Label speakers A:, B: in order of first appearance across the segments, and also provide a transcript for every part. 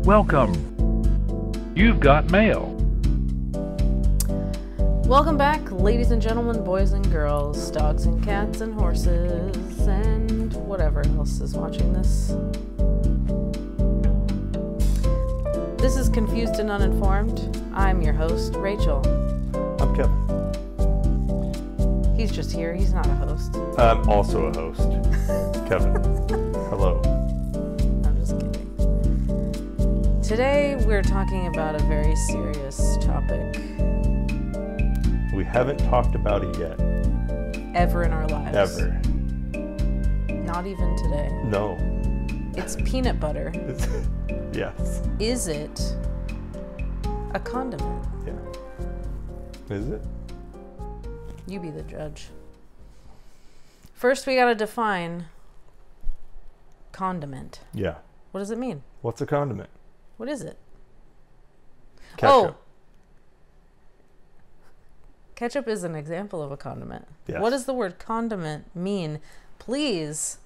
A: Welcome. You've got mail.
B: Welcome back, ladies and gentlemen, boys and girls, dogs and cats and horses, and whatever else is watching this. This is Confused and Uninformed. I'm your host, Rachel.
C: I'm Kevin.
B: He's just here. He's not a host.
C: I'm also a host. Kevin. Hello.
B: I'm just kidding. Today, we're talking about a very serious topic.
C: We haven't talked about it yet.
B: Ever in our lives.
C: Ever.
B: Not even today.
C: No.
B: It's peanut butter.
C: Yes.
B: Is it a condiment?
C: Yeah. Is it?
B: You be the judge. First, we gotta define condiment.
C: Yeah.
B: What does it mean?
C: What's a condiment?
B: What is it?
C: Ketchup.
B: Oh! Ketchup is an example of a condiment.
C: Yes.
B: What does the word condiment mean? Please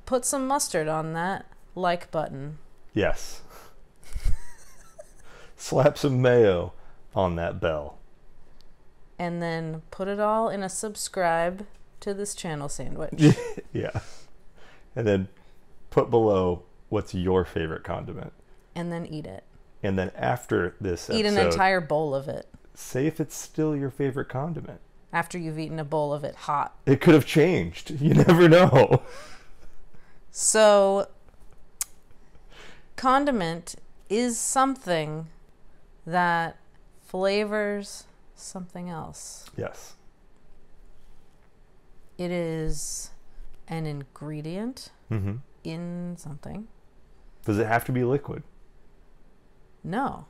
B: put some mustard on that like button.
C: Yes. Slap some mayo on that bell.
B: And then put it all in a subscribe to this channel sandwich.
C: Yeah. And then put below what's your favorite condiment.
B: And then eat it.
C: And then after this
B: Eat
C: episode,
B: an entire bowl of it.
C: say if it's still your favorite condiment.
B: After you've eaten a bowl of it hot.
C: It could have changed. You never know.
B: So, condiment is something that flavors something else.
C: Yes.
B: It is an ingredient
C: Mm-hmm.
B: in something.
C: Does it have to be liquid?
B: No,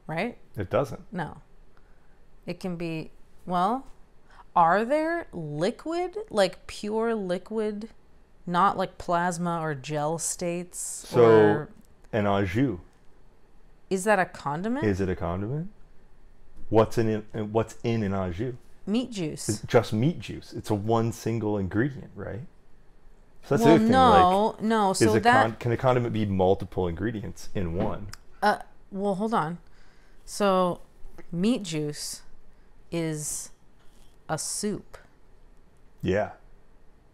B: right?
C: It doesn't.
B: No. It can be, well, are there liquid, like pure liquid, not like plasma or gel states?
C: So,
B: or
C: an au jus.
B: is that a condiment?
C: Is it a condiment? What's in an au jus?
B: Meat juice.
C: It's just meat juice. It's a one single ingredient, right? So that's
B: Well,
C: the other thing.
B: no. So
C: Can a condiment be multiple ingredients in one?
B: Well, hold on. So, meat juice is a soup,
C: Yeah.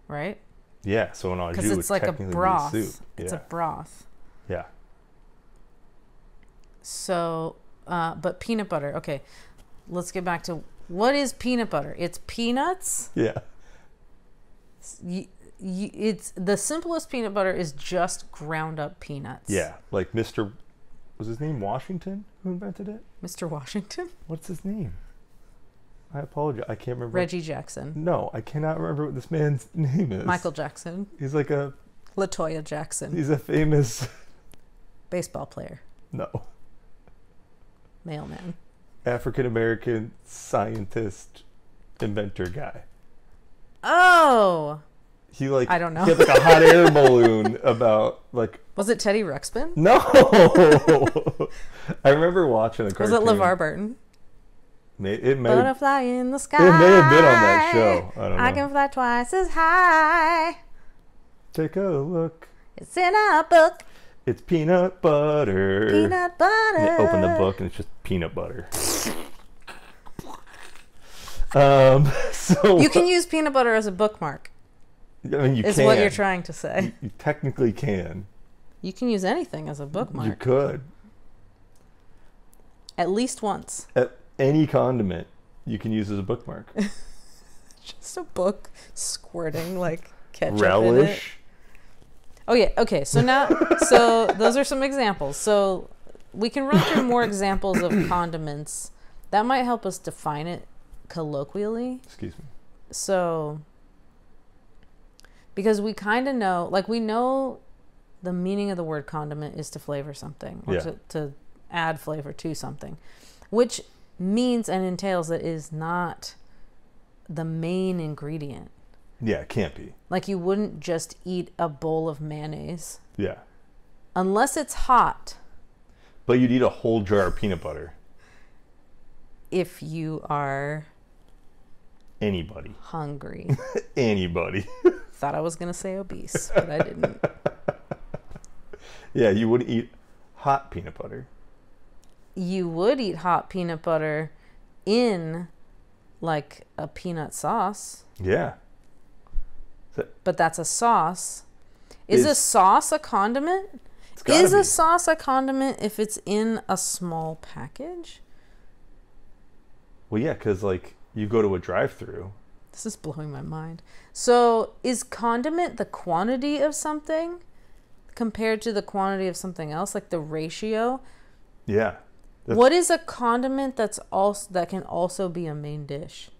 B: right?
C: Yeah. So an au jus
B: Because
C: would
B: it's like a
C: technically
B: broth.
C: be a soup.
B: It's
C: Yeah.
B: a broth.
C: Yeah.
B: So, but peanut butter. Okay, let's get back to what is peanut butter. It's peanuts.
C: Yeah.
B: It's the simplest peanut butter is just ground up peanuts.
C: Yeah. Like was his name Washington who invented it?
B: Mr. Washington?
C: What's his name? I apologize. I can't remember.
B: Reggie Jackson.
C: No, I cannot remember what this man's name is.
B: Michael Jackson.
C: He's like
B: LaToya Jackson.
C: He's a famous.
B: Baseball player.
C: No.
B: Mailman.
C: African American scientist, inventor guy.
B: Oh!
C: I
B: don't know.
C: He had like a hot air balloon about like.
B: Was it Teddy Ruxpin?
C: No. I remember watching a cartoon.
B: Was it LeVar Burton?
C: It may.
B: Butterfly in the sky.
C: It may have been on that show. I don't know.
B: I can fly twice as high.
C: Take a look.
B: It's in a book.
C: It's peanut butter.
B: Peanut butter.
C: And you open the book and it's just peanut butter. So
B: You can use peanut butter as a bookmark.
C: I mean, you
B: is
C: can.
B: what you're trying to say.
C: You technically can.
B: You can use anything as a
C: You
B: bookmark.
C: could.
B: At least once.
C: Any condiment you can use as a bookmark.
B: Just a book squirting like ketchup
C: Relish.
B: in it. Oh yeah, okay. So those are some examples. So we can run through more examples of condiments. That might help us define it colloquially.
C: Excuse me.
B: So, because we kind of know, like we know the meaning of the word condiment is to flavor something or
C: Yeah.
B: to add flavor to something, which means and entails that it is not the main ingredient.
C: Yeah, it can't be.
B: Like you wouldn't just eat a bowl of mayonnaise.
C: Yeah.
B: Unless it's hot.
C: But you'd eat a whole jar of peanut butter.
B: If you are
C: Anybody.
B: hungry.
C: Anybody.
B: Thought I was going to say obese, but I didn't.
C: Yeah, you would eat hot peanut butter.
B: You would eat hot peanut butter in like a peanut sauce.
C: Yeah.
B: But that's a sauce. Is a sauce a condiment? Is a sauce a condiment if it's in a small package?
C: Well, yeah, because like you go to a drive-through.
B: This is blowing my mind. So is condiment the quantity of something compared to the quantity of something else, like the ratio?
C: Yeah.
B: What is a condiment that can also be a main dish?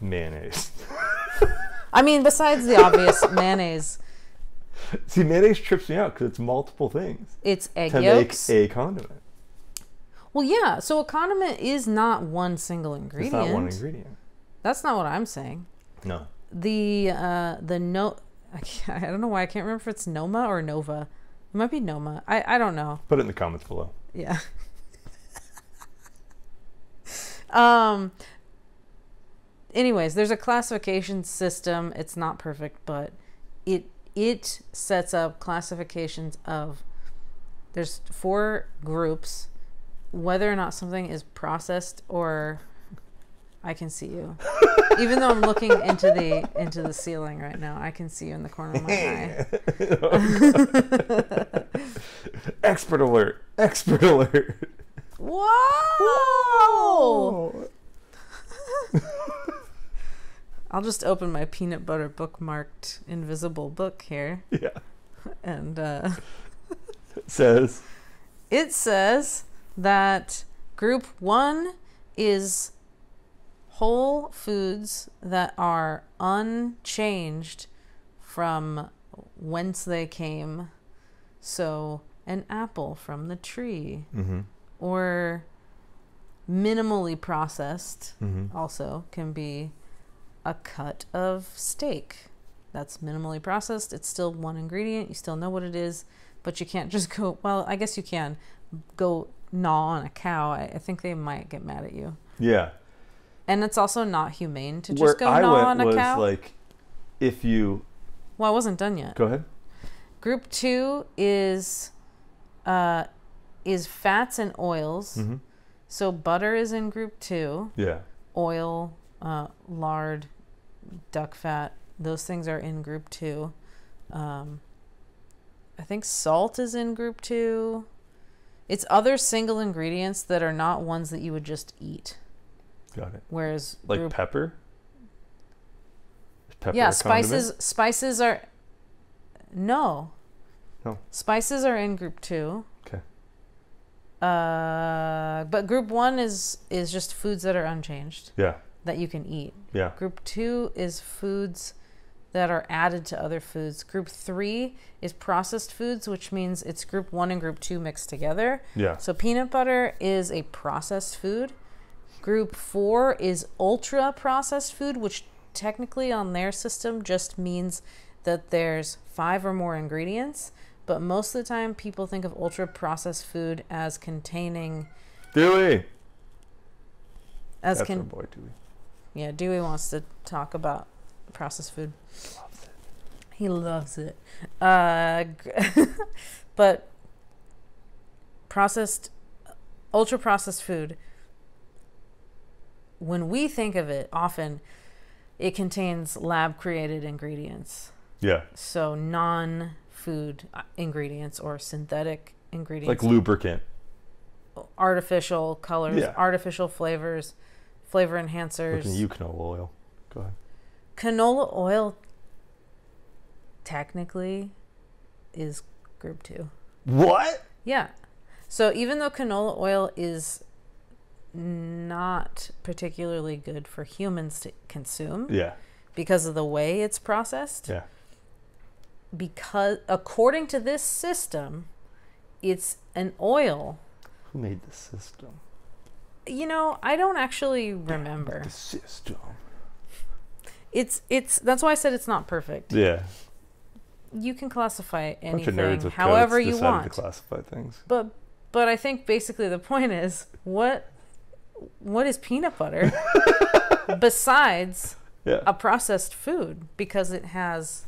C: Mayonnaise.
B: I mean, besides the obvious mayonnaise.
C: See, mayonnaise trips me out because it's multiple things.
B: It's egg
C: to
B: yolks.
C: make a condiment.
B: Well, yeah. So a condiment is not one single ingredient.
C: It's not one ingredient.
B: That's not what I'm saying.
C: No.
B: The no, I don't know why I can't remember if it's Noma or Nova. It might be Noma. I don't know.
C: Put it in the comments below.
B: Yeah. Anyways, there's a classification system. It's not perfect, but it sets up classifications of, there's 4 groups, whether or not something is processed or, I can see you. Even though I'm looking into the ceiling right now, I can see you in the corner of my eye.
C: Expert alert. Expert alert.
B: Whoa! I'll just open my peanut butter bookmarked invisible book here.
C: Yeah.
B: And it says that group 1 is whole foods that are unchanged from whence they came. So an apple from the tree.
C: Mm-hmm.
B: Or minimally processed
C: Mm-hmm.
B: also can be a cut of steak. That's minimally processed. It's still one ingredient. You still know what it is, but you can't just go, well, I guess you can go gnaw on a cow. I think they might get mad at you.
C: Yeah.
B: And it's also not humane to just
C: Where
B: go
C: I
B: gnaw
C: went
B: on a
C: was
B: cow.
C: like, if you...
B: Well, I wasn't done yet.
C: Go ahead.
B: Group 2 is fats and oils.
C: Mm-hmm.
B: So butter is in group 2.
C: Yeah.
B: Oil, lard, duck fat, those things are in group 2. I think salt is in group 2. It's other single ingredients that are not ones that you would just eat.
C: Got it.
B: Whereas
C: like pepper? Is pepper
B: yeah,
C: a condiment?
B: spices are no.
C: No.
B: Spices are in group 2.
C: Okay.
B: But group 1 is just foods that are unchanged.
C: Yeah.
B: That you can eat.
C: Yeah.
B: Group 2 is foods that are added to other foods. Group 3 is processed foods, which means it's group 1 and group 2 mixed together.
C: Yeah.
B: So peanut butter is a processed food. Group 4 is ultra processed food, which technically on their system just means that there's 5 or more ingredients. But most of the time people think of ultra processed food as containing...
C: Dewey!
B: That's
C: our boy, Dewey.
B: Yeah, Dewey wants to talk about processed food.
C: Loves it.
B: He loves it. But ultra processed food, when we think of it, often it contains lab created ingredients.
C: Yeah.
B: So non-food ingredients or synthetic ingredients.
C: Like lubricant.
B: Artificial colors,
C: Yeah.
B: artificial flavors, flavor enhancers.
C: Looking at you, canola oil. Go ahead.
B: Canola oil technically is group 2.
C: What?
B: Yeah. So even though canola oil is not particularly good for humans to consume,
C: Yeah.
B: because of the way it's processed,
C: Yeah.
B: because according to this system, it's an oil.
C: Who made the system?
B: You know, I don't actually remember.
C: The system.
B: It's that's why I said it's not perfect.
C: Yeah.
B: You can classify
C: Bunch of nerds
B: anything
C: with
B: however
C: coats
B: you
C: decided
B: want.
C: to classify things.
B: But I think basically the point is what is peanut butter besides a processed food, because it has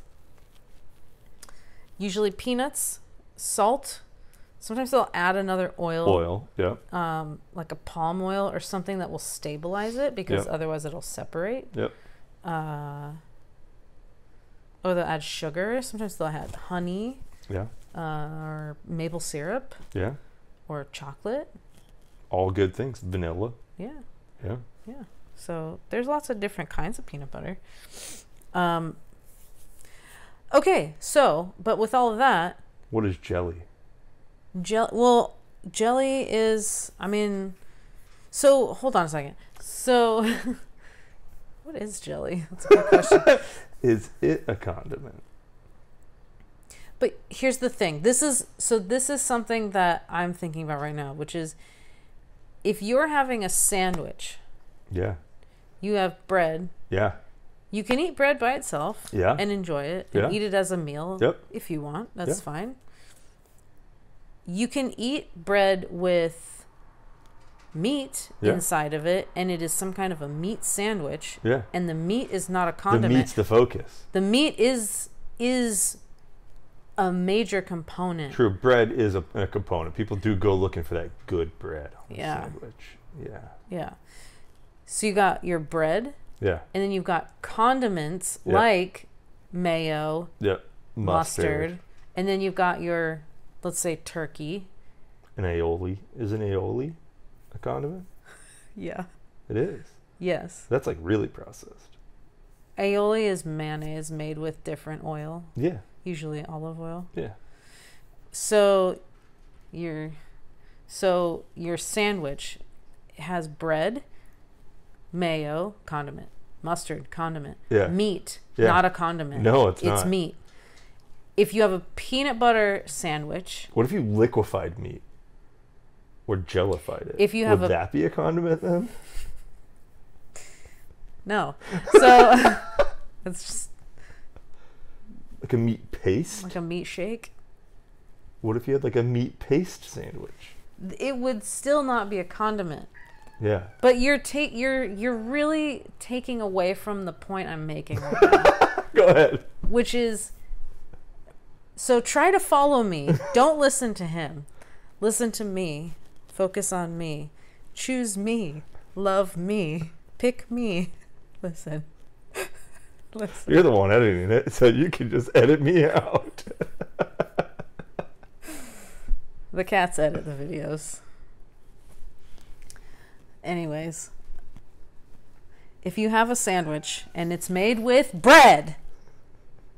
B: usually peanuts, salt, Sometimes they'll add another oil.
C: Oil, yeah.
B: Like a palm oil or something that will stabilize it because
C: Yep.
B: otherwise it'll separate.
C: Yep.
B: Or they'll add sugar. Sometimes they'll add honey
C: Yeah.
B: or maple syrup
C: Yeah.
B: or chocolate.
C: All good things. Vanilla.
B: Yeah.
C: Yeah.
B: Yeah. So there's lots of different kinds of peanut butter. Okay, so, but with all of that,
C: What is jelly?
B: jelly is, I mean, so hold on a second. So, what is jelly? That's a good question.
C: Is it a condiment?
B: But here's the thing. This is something that I'm thinking about right now, which is if you're having a sandwich,
C: Yeah.
B: you have bread.
C: Yeah.
B: You can eat bread by itself
C: Yeah.
B: and enjoy it and
C: Yeah.
B: eat it as a meal
C: Yep.
B: if you want. That's
C: Yeah.
B: fine. You can eat bread with meat
C: Yeah.
B: inside of it, and it is some kind of a meat sandwich.
C: Yeah.
B: And the meat is not a
C: The
B: condiment.
C: meat's the focus.
B: The meat is a major component.
C: True. Bread is a component. People do go looking for that good bread on the
B: Yeah.
C: sandwich. Yeah.
B: Yeah. So you got your bread,
C: Yeah.
B: and then you've got condiments
C: Yeah.
B: like mayo,
C: Yep.
B: mustard, and then you've got your, let's say, turkey.
C: An aioli. Is an aioli a condiment?
B: Yeah.
C: It is.
B: Yes.
C: That's like really processed.
B: Aioli is mayonnaise made with different oil,
C: Yeah.
B: usually olive oil.
C: Yeah.
B: So your sandwich has bread, mayo, condiment, mustard, condiment,
C: Yeah.
B: meat,
C: Yeah.
B: not a condiment.
C: No, it's
B: It's
C: not.
B: meat. If you have a peanut butter sandwich,
C: What if you liquefied meat? Or jellified it?
B: If you have
C: Would
B: a-
C: that be a condiment then?
B: no. So it's just
C: Like a meat paste?
B: like a meat shake.
C: What if you had like a meat paste sandwich?
B: It would still not be a condiment.
C: Yeah.
B: But you're really taking away from the point I'm making right now,
C: Go ahead.
B: which is, so try to follow me. Don't listen to him. Listen to me. Focus on me. Choose me. Love me. Pick me. Listen. Listen.
C: You're the one editing it, so you can just edit me out.
B: The cats edit the videos. Anyways, if you have a sandwich and it's made with bread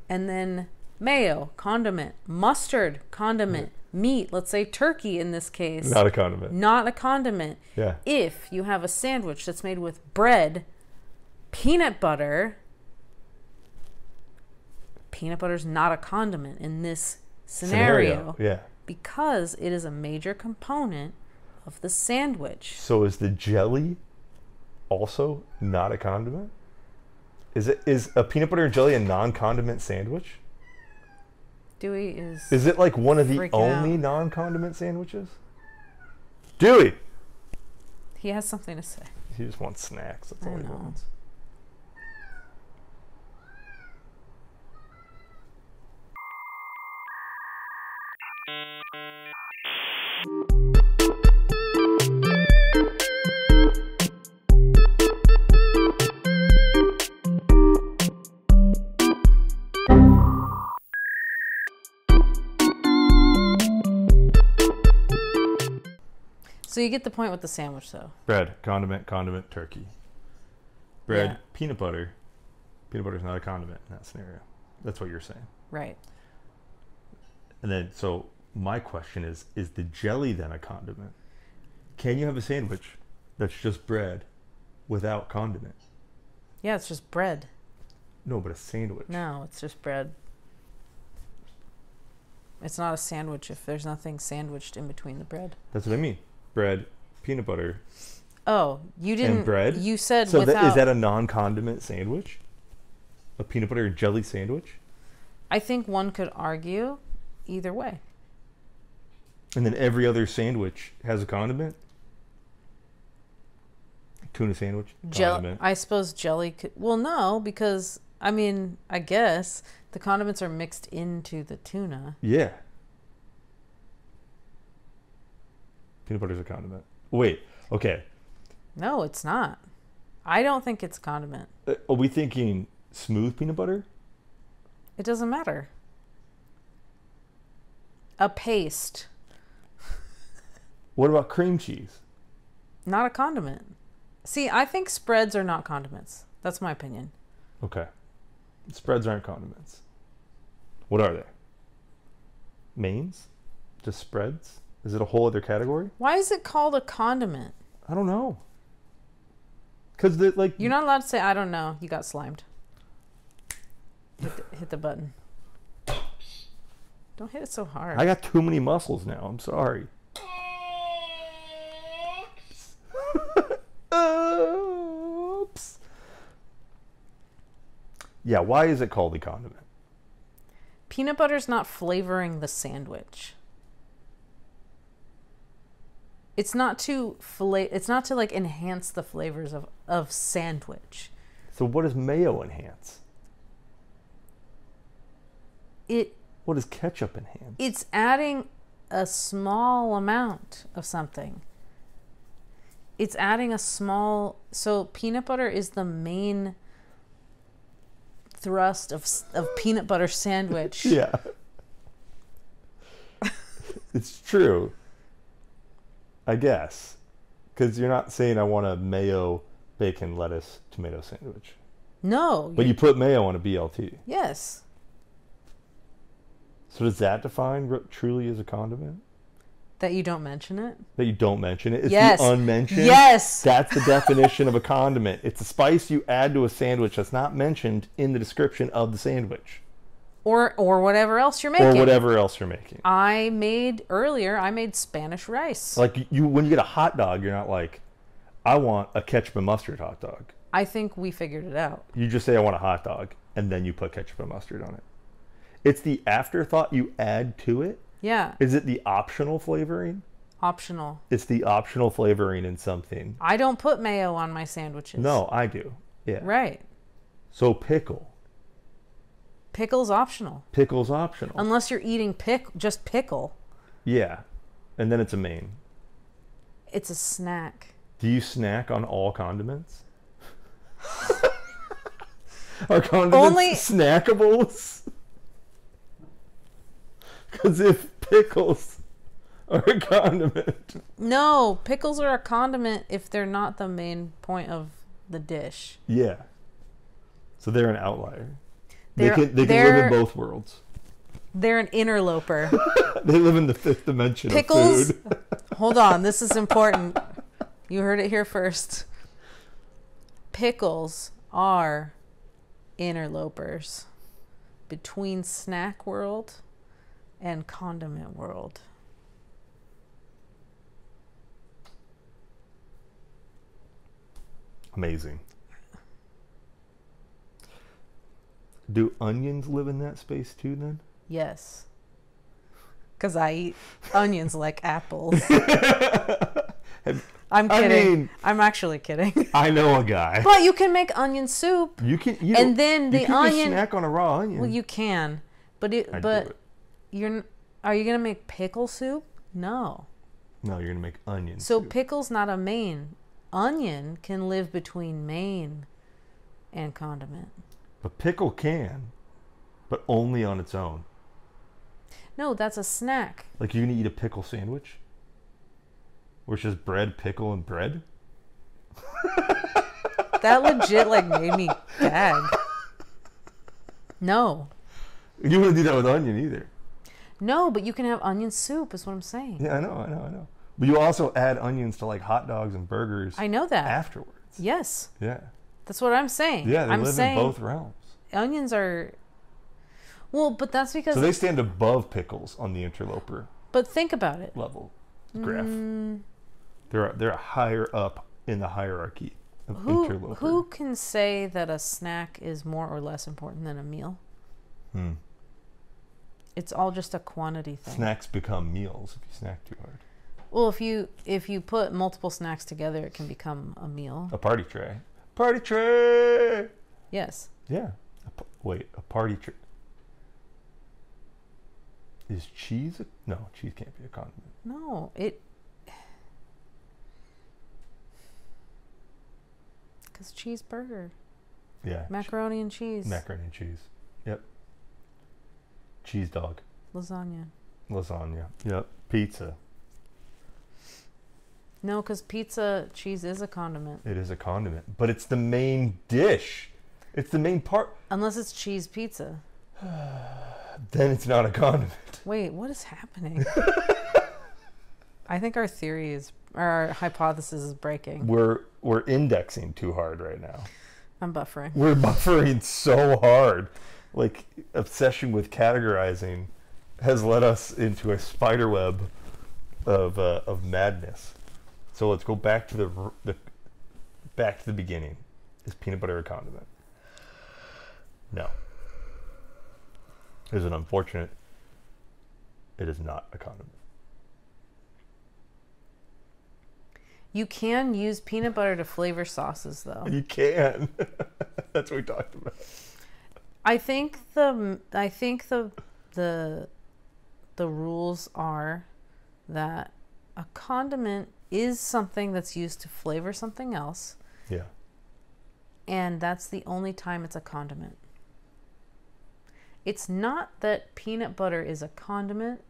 B: and then mayo, condiment, mustard, condiment, meat, let's say turkey in this case,
C: Not a condiment.
B: not a condiment.
C: Yeah.
B: If you have a sandwich that's made with bread, peanut butter's not a condiment in this scenario.
C: Yeah.
B: Because it is a major component of the sandwich.
C: So is the jelly also not a condiment? Is a peanut butter and jelly a non-condiment sandwich?
B: Dewey
C: Is it like one of the
B: freaking
C: only
B: out.
C: non-condiment sandwiches? Dewey!
B: He has something to say.
C: He just wants snacks. That's
B: I
C: all he
B: know.
C: wants.
B: So you get the point with the sandwich, though.
C: Bread, condiment, turkey. Bread,
B: Yeah.
C: peanut butter. Peanut butter is not a condiment in that scenario. That's what you're saying.
B: Right.
C: And then, so my question is the jelly then a condiment? Can you have a sandwich that's just bread without condiment?
B: Yeah, it's just bread.
C: No, but a sandwich.
B: No, it's just bread. It's not a sandwich if there's nothing sandwiched in between the bread.
C: That's what I mean. Bread, peanut butter,
B: Oh, you didn't.
C: and bread.
B: You said
C: So
B: without.
C: is that a non-condiment sandwich? A peanut butter and jelly sandwich?
B: I think one could argue either way.
C: And then every other sandwich has a condiment? Tuna sandwich, condiment.
B: I suppose jelly could. Well, no, because I mean, I guess the condiments are mixed into the tuna.
C: Yeah. Peanut butter's a condiment. Wait, okay.
B: No, it's not. I don't think it's a condiment.
C: Are we thinking smooth peanut butter?
B: It doesn't matter. A paste.
C: What about cream cheese?
B: Not a condiment. See, I think spreads are not condiments. That's my opinion.
C: Okay. Spreads aren't condiments. What are they? Mains? Just spreads? Is it a whole other category?
B: Why is it called a condiment?
C: I don't know. Because like
B: You're not allowed to say, I don't know. You got slimed. Hit the button. Don't hit it so hard.
C: I got too many muscles now. I'm sorry. Oops. Yeah, why is it called a condiment?
B: Peanut butter's not flavoring the sandwich. It's not to like enhance the flavors of sandwich.
C: So what does mayo enhance? What does ketchup enhance?
B: It's adding a small amount of something. It's adding a small... So peanut butter is the main thrust of peanut butter sandwich.
C: Yeah. It's true. I guess. Because you're not saying I want a mayo, bacon, lettuce, tomato sandwich.
B: No.
C: But you put mayo on a BLT.
B: Yes.
C: So does that define what truly is a condiment?
B: That you don't mention it?
C: That you don't mention it? It's
B: Yes.
C: the unmentioned?
B: Yes.
C: That's the definition of a condiment. It's a spice you add to a sandwich that's not mentioned in the description of the sandwich.
B: Or whatever else you're making.
C: Or whatever else you're making.
B: I made Spanish rice.
C: Like when you get a hot dog, you're not like, I want a ketchup and mustard hot dog.
B: I think we figured it out.
C: You just say, I want a hot dog, and then you put ketchup and mustard on it. It's the afterthought you add to it.
B: Yeah.
C: Is it the optional flavoring?
B: Optional.
C: It's the optional flavoring in something.
B: I don't put mayo on my sandwiches.
C: No, I do. Yeah.
B: Right.
C: So pickle.
B: Pickle's optional.
C: Pickle's optional.
B: Unless you're eating just pickle.
C: Yeah. And then it's a main.
B: It's a snack.
C: Do you snack on all condiments? Are condiments
B: Only
C: snackables? Because if pickles are a condiment.
B: No, pickles are a condiment if they're not the main point of the dish.
C: Yeah. So they're an outlier. They can live in both worlds.
B: They're an interloper.
C: They live in the fifth dimension
B: Pickles,
C: of food.
B: Hold on, this is important. You heard it here first. Pickles are interlopers between snack world and condiment world.
C: Amazing. Do onions live in that space too then?
B: Yes. Because I eat onions like apples. I'm kidding. I'm actually kidding.
C: I know a guy.
B: But you can make onion soup.
C: You can.
B: And then the
C: you can
B: onion.
C: snack on a raw onion.
B: Well, you can, but
C: I'd do it.
B: Are you gonna make pickle soup? No.
C: No, you're gonna make onion
B: So
C: soup.
B: pickle's not a main. Onion can live between main and condiment.
C: But pickle can, but only on its own.
B: No, that's a snack.
C: Like you're gonna eat a pickle sandwich, which is bread, pickle, and bread.
B: That legit made me gag. No.
C: You wouldn't do that with onion either.
B: No, but you can have onion soup is what I'm saying.
C: Yeah, I know. But you also add onions to like hot dogs and burgers.
B: I know that.
C: Afterwards.
B: Yes.
C: Yeah.
B: That's what I'm saying.
C: Yeah, they
B: I'm
C: live
B: saying
C: in both realms.
B: Onions are... Well, but that's because...
C: So they stand above pickles on the interloper
B: But think about it.
C: level graph. They're higher up in the hierarchy of interloper.
B: Who can say that a snack is more or less important than a meal? It's all just a quantity thing.
C: Snacks become meals if you snack too hard.
B: Well, if you put multiple snacks together, it can become a meal.
C: A party tray. Party tray!
B: Yes.
C: Yeah. A party tray. Is cheese no, cheese can't be a condiment.
B: No, Because cheeseburger.
C: Yeah.
B: Macaroni and cheese.
C: Macaroni and cheese. Yep. Cheese dog.
B: Lasagna.
C: Lasagna. Yep. Pizza.
B: No, because pizza cheese is a condiment.
C: It is a condiment, but it's the main dish. It's the main part.
B: Unless it's cheese pizza.
C: Then it's not a condiment.
B: Wait, what is happening? I think our hypothesis is breaking.
C: We're indexing too hard right now.
B: I'm buffering.
C: We're buffering so hard. Like, obsession with categorizing has led us into a spider web of madness. So let's go back to the beginning. Is peanut butter a condiment? No. Is it unfortunate? It is not a condiment.
B: You can use peanut butter to flavor sauces, though.
C: You can. That's what we talked about.
B: I think the rules are that a condiment is something that's used to flavor something else.
C: Yeah.
B: And that's the only time it's a condiment. It's not that peanut butter is a condiment.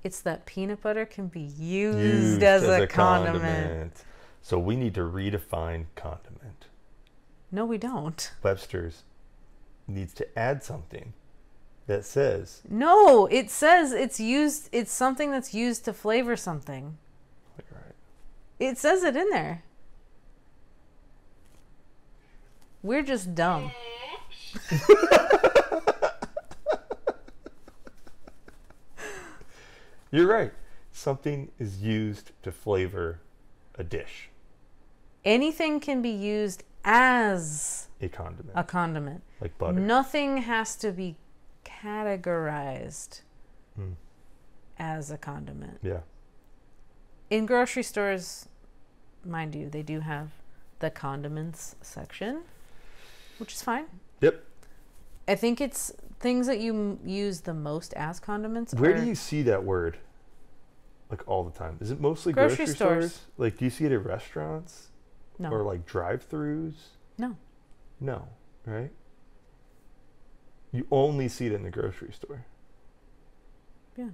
B: It's that peanut butter can be used as a condiment.
C: So we need to redefine condiment.
B: No, we don't.
C: Webster's needs to add something that says...
B: No, it says it's something that's used to flavor something.
C: You're right.
B: It says it in there. We're just dumb.
C: You're right. Something is used to flavor a dish.
B: Anything can be used as
C: A condiment.
B: a condiment.
C: Like butter.
B: Nothing has to be categorized as a condiment.
C: Yeah.
B: In grocery stores, mind you, they do have the condiments section, which is fine.
C: Yep.
B: I think it's things that you use the most as condiments.
C: Where do you see that word? Like all the time. Is it mostly
B: Grocery
C: grocery
B: stores.
C: stores? Like, do you see it at restaurants?
B: No.
C: Or like drive-throughs?
B: No.
C: No, right? You only see it in the grocery store.
B: Yeah.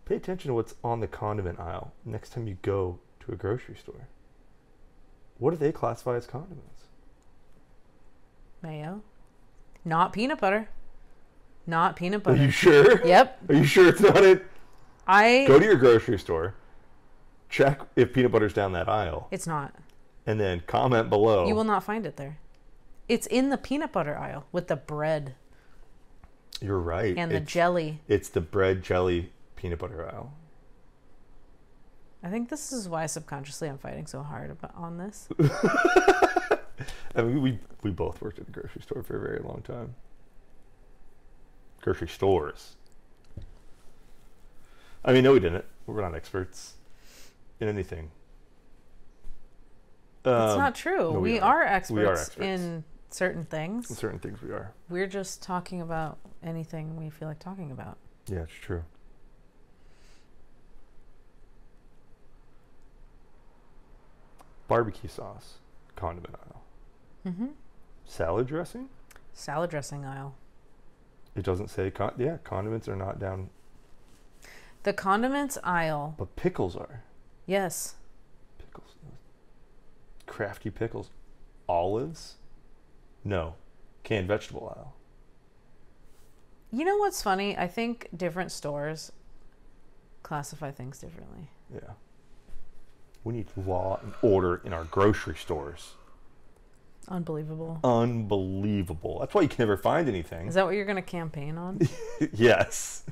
C: Pay attention to what's on the condiment aisle next time you go to a grocery store. What do they classify as condiments?
B: Mayo. Not peanut butter. Not peanut
C: Are
B: butter.
C: you sure?
B: Yep.
C: Are you sure it's not it? Go
B: Go
C: to your grocery store, check if peanut butter's down that aisle,
B: It's not.
C: and then comment below.
B: You will not find it there. It's in the peanut butter aisle with the bread
C: You're right.
B: and the jelly.
C: It's the bread, jelly, peanut butter aisle.
B: I think this is why subconsciously I'm fighting so hard on this.
C: I mean, we both worked at the grocery store for a very long time. Grocery stores. I mean, no, we didn't. We're not experts in anything.
B: It's not true.
C: no,
B: we
C: we
B: are
C: are.
B: experts
C: We are experts.
B: in certain things.
C: In certain things we are.
B: We're just talking about anything we feel like talking about.
C: Yeah, it's true. Barbecue sauce, condiment aisle.
B: Mm-hmm.
C: Salad dressing?
B: Salad dressing aisle.
C: It doesn't say, condiments are not down,
B: The condiments aisle.
C: but pickles are.
B: Yes.
C: Pickles. Crafty pickles. Olives? No. Canned vegetable aisle.
B: You know what's funny? I think different stores classify things differently.
C: Yeah. We need law and order in our grocery stores.
B: Unbelievable.
C: Unbelievable. That's why you can never find anything.
B: Is that what you're going to campaign on?
C: Yes.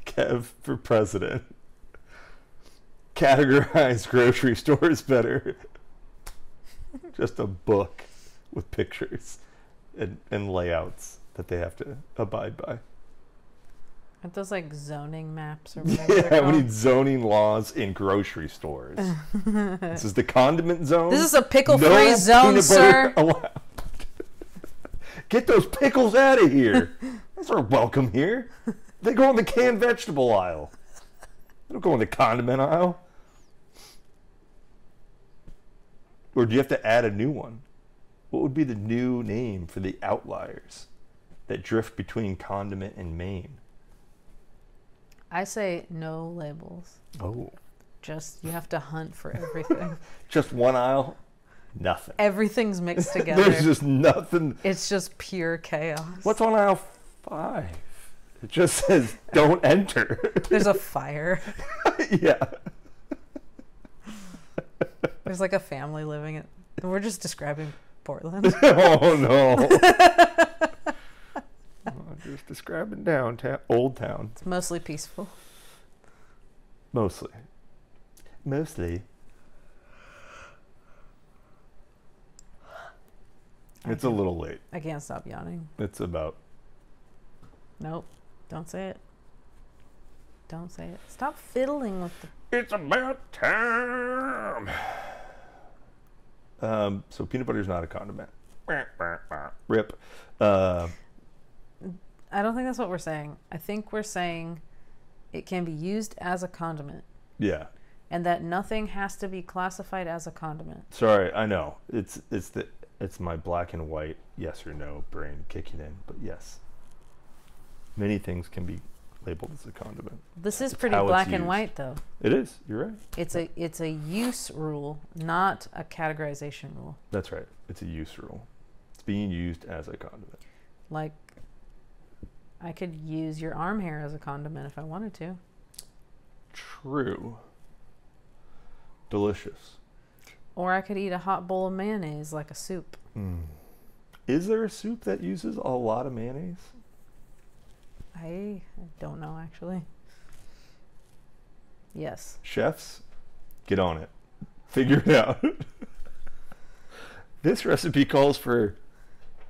C: Kev for president. Categorize grocery stores better. Just a book with pictures and layouts that they have to abide by.
B: Aren't those like zoning maps or whatever?
C: Yeah, we need zoning laws in grocery stores. This is the condiment zone.
B: This is a pickle-free
C: No
B: zone,
C: peanut
B: sir.
C: butter allowed. Get those pickles out of here. Those aren't welcome here. They go in the canned vegetable aisle. They don't go in the condiment aisle. Or do you have to add a new one? What would be the new name for the outliers that drift between condiment and main?
B: I say no labels.
C: Oh.
B: Just, you have to hunt for everything.
C: Just one aisle? Nothing.
B: Everything's mixed together.
C: There's just nothing.
B: It's just pure chaos.
C: What's on aisle 5? It just says, don't enter.
B: There's a fire.
C: Yeah.
B: There's like a family living it. We're just describing Portland.
C: Oh, no. Just describing downtown, Old Town.
B: It's mostly peaceful.
C: Mostly. It's a little late.
B: I can't stop yawning.
C: It's about...
B: Nope. Don't say it. Don't say it. Stop fiddling with the...
C: It's about time. So peanut butter is not a condiment. Rip.
B: I don't think that's what we're saying. I think we're saying it can be used as a condiment.
C: Yeah.
B: And that nothing has to be classified as a condiment.
C: Sorry, I know. It's my black and white yes or no brain kicking in, but yes. Many things can be labeled as a condiment.
B: This is
C: It's
B: pretty
C: how it's
B: black and
C: used.
B: white though.
C: It is. You're right.
B: It's a use rule, not a categorization rule.
C: That's right. It's a use rule. It's being used as a condiment.
B: Like, I could use your arm hair as a condiment if I wanted to.
C: True. Delicious.
B: Or I could eat a hot bowl of mayonnaise like a soup.
C: Is there a soup that uses a lot of mayonnaise?
B: I don't know, actually. Yes.
C: Chefs, get on it. Figure it out. This recipe calls for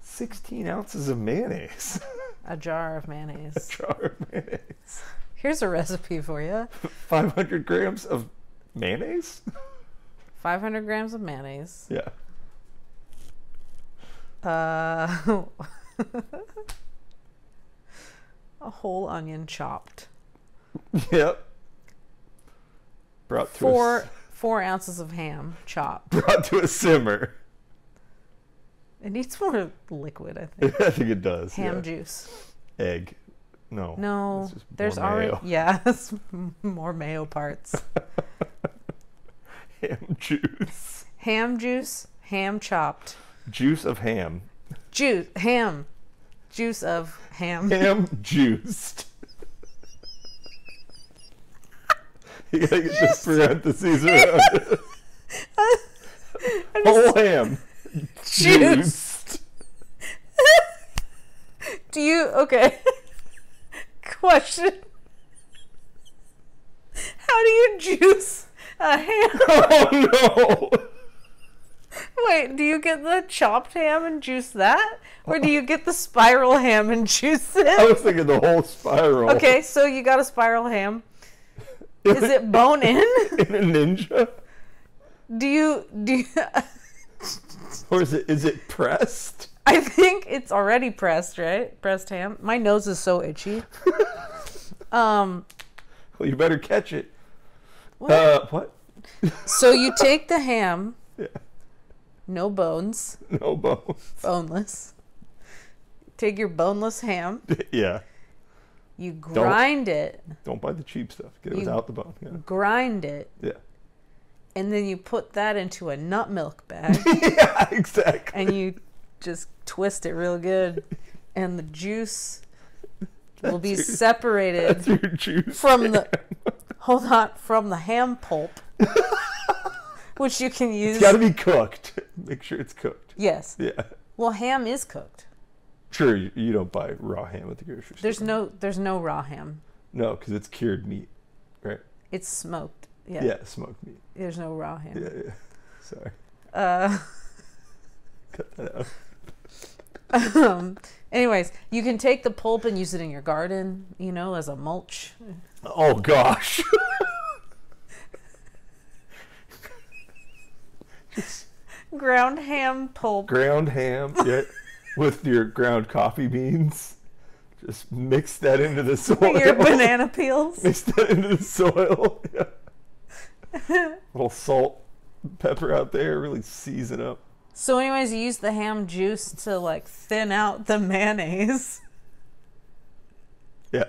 C: 16 ounces of mayonnaise.
B: A jar of mayonnaise.
C: A jar of mayonnaise.
B: Here's a recipe for you.
C: 500 grams of mayonnaise?
B: 500 grams of mayonnaise.
C: Yeah.
B: A whole onion chopped.
C: Yep. Brought to
B: 4 ounces of ham chopped.
C: brought to a simmer.
B: It needs more liquid, I think.
C: I think it does.
B: Ham
C: yeah.
B: juice.
C: Egg. No.
B: No,
C: that's just
B: there's
C: more
B: already
C: mayo.
B: yes, more mayo parts.
C: Ham juice.
B: Ham juice, ham chopped.
C: Juice of ham.
B: Juice of ham.
C: Ham juiced. You gotta get the parentheses around it. Whole ham. Juiced.
B: Do you okay? Question. How do you juice a ham?
C: Oh no!
B: Wait, do you get the chopped ham and juice that? Or do you get the spiral ham and juice
C: I
B: it?
C: was thinking the whole spiral.
B: Okay, so you got a spiral ham. Is it bone in?
C: In a ninja?
B: Do you
C: Or is it pressed?
B: I think it's already pressed, right? Pressed ham. My nose is so itchy.
C: Well, you better catch it.
B: What?
C: What?
B: So you take the ham,
C: Yeah.
B: no bones,
C: No bones.
B: boneless. Take your boneless ham,
C: Yeah.
B: you grind it,
C: Don't buy the cheap stuff. Get it
B: You-
C: without the bone. Yeah.
B: grind it,
C: Yeah.
B: and then you put that into a nut milk bag,
C: Yeah, exactly.
B: and you just twist it real good, and the juice will be separated
C: That's your juice.
B: from the from the ham pulp, which you can use.
C: It's got to be cooked. Make sure it's cooked.
B: Yes.
C: Yeah.
B: Well, ham is cooked.
C: Sure, you don't buy raw ham at the grocery store.
B: There's no raw ham.
C: No, because it's cured meat, right?
B: It's smoked. Yeah.
C: Yeah, smoked meat.
B: There's no raw ham.
C: Yeah, yeah. Sorry. Cut that out.
B: Anyways, you can take the pulp and use it in your garden, as a mulch.
C: Oh gosh.
B: Ground ham pulp.
C: Ground ham, yeah, with your ground coffee beans. Just mix that into the soil.
B: Your banana peels.
C: Mix that into the soil. Yeah. Little salt, pepper out there, really season up.
B: So anyways, you use the ham juice to like thin out the mayonnaise.
C: Yeah.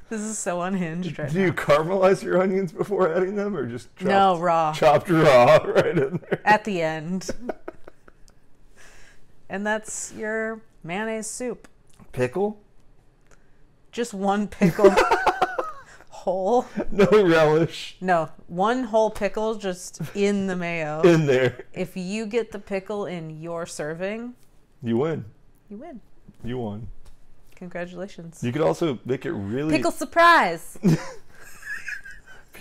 B: This is so unhinged right
C: Do you caramelize your onions before adding them, or just
B: No, raw.
C: chopped raw right in there?
B: At the end. And that's your mayonnaise soup.
C: Pickle?
B: Just one pickle. Whole.
C: No relish.
B: No, one whole pickle just in the mayo.
C: In there.
B: If you get the pickle in your serving,
C: You win.
B: you win.
C: You won.
B: Congratulations.
C: You could also make it really...
B: Pickle surprise.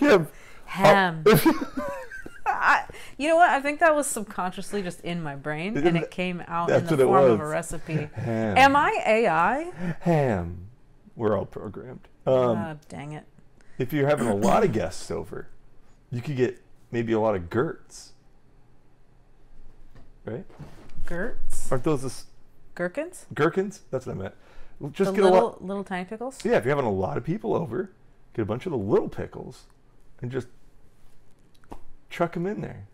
C: Yeah.
B: Ham. You know what? I think that was subconsciously just in my brain, and it came out in the form of a recipe.
C: Ham.
B: Am I AI?
C: Ham. We're all programmed.
B: Dang it.
C: If you're having a lot of guests over, you could get maybe a lot of gurts. Right?
B: Gurts?
C: Aren't those
B: Gherkins?
C: gherkins? That's what I meant. Just
B: The
C: get a lot.
B: little tiny pickles?
C: Yeah, if you're having a lot of people over, get a bunch of the little pickles and just chuck them in there.